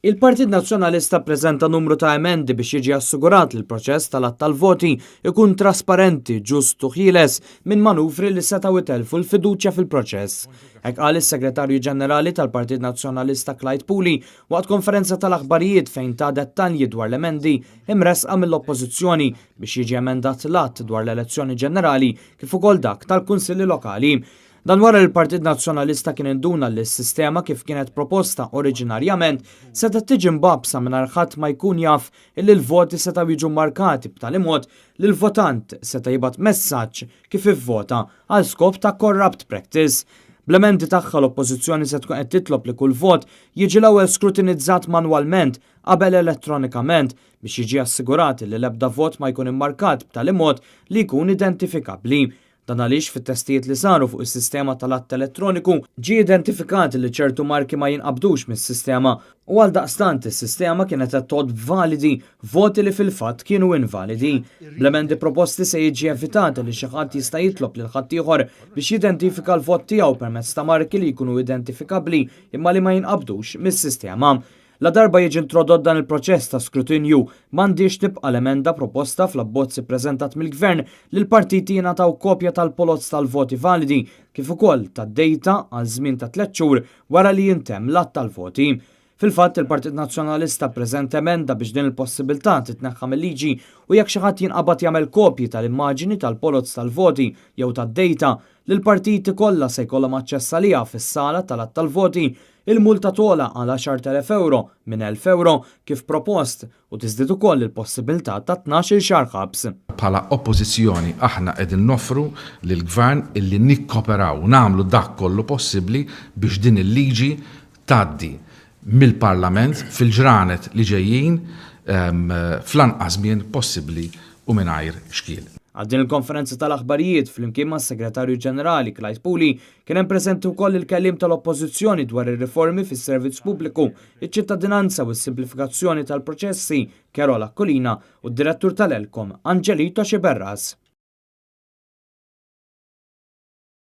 Il-Partit Nazzjonalista ppreżenta numru ta' emendi biex jiġi assigurat li l-proċess tal-att tal-voti ikun trasparenti, ġustu ħieles minn manuvri li setgħu itelfu l-fiduċja fil-proċess. Hekk qal is-Segretarju Ġenerali tal-Partit Nazzjonalista Clyde Puli waqt konferenza tal-aħbarijiet fejn ta' dettalji dwar l-emendi imresqa mill-Oppożizzjoni biex jiġi emendat l-att dwar l-elezzjoni ġenerali kif ukoll dak tal-Kunsilli Lokali. Dan wara l-Partit Nazzjonalista kien induna li s-sistema kif kienet proposta oriġinarjament seta' tiġi mbabsa mingħajr ħadd ma jkun jaf illi l-voti setgħu jiġu markati b'tali mod li l-votant seta' jibgħat messaġġ kif ivvota għal skop ta' corrupt practice. Bl-emendi tagħha l-Oppożizzjoni se tkun qed titlob li kull vot jiġi l-ewwel skrutinizzat manwalment qabel elettronikament biex jiġi assigurati li l-ebda vot ma jkun immarkat b'tali mod li jkun identifikabbli. Dan għaliex fit-testijiet li saru fuq is-sistema tal-att elettroniku ġie identifikati li ċertu marki ma jinqabdux mis-sistema u għal daqstant is-sistema kienet qed tgħod validi voti li fil-fatt kienu invalidi. Bl-emendi proposti se jiġi evitati li xi ħadd jista' jitlob lil ħadd ieħor biex jidentifika l-vot tiegħu permezz ta' marki li jkunu identifikabbli imma li ma jinqabdux mis-sistema. La darba jiġi introdott dan il-proċess ta' skrutinju m'għandix tibqa' l-emenda proposta fl-abbozzi ppreżentat mill-Gvern li l-partiti jingħataw kopja tal-polozz tal-voti validi kif ukoll tad-dejta għal żmien ta' 3 xhur wara li jintemm l-att tal-voti. Fil-fatt il-Partit Nazzjonalista ppreżenta emenda biex din il-possibilità titneħħa mill-liġi u jekk xi ħadd jinqabad jagħmel kopji tal-immaġini tal-polozz tal-voti jew tad-dejta li l-partiti kollha se jkollhom aċċess għaliha fis-sala tal-att tal-voti, il-multa tola għal 10,000 euro minn 1,000 euro kif propost u tiżdied ukoll il-possibilità ta' 12 xahar ħabs. Bħala oppożizzjoni aħna qegħdin noffru lill-Gvern illi nikkoperaw nagħmlu dak kollu possibbli biex din il-liġi tgħaddi mill-Parlament fil-ġranet li ġejjin fl-anqas żmien possibbli u mingħajr xkiel. Għaddin il-konferenza tal-aħbarijiet fl-imkien ma' Segretarju Ġenerali Clyde Puli kien hemm preżenti wkoll il-kellim tal-Oppożizzjoni dwar ir-riformi fis-servizz pubbliku, iċ-ċittadinanza u s-simplifikazzjoni tal-proċessi Carola Colina u d-Direttur tal-Elkom Angelito Xiberras.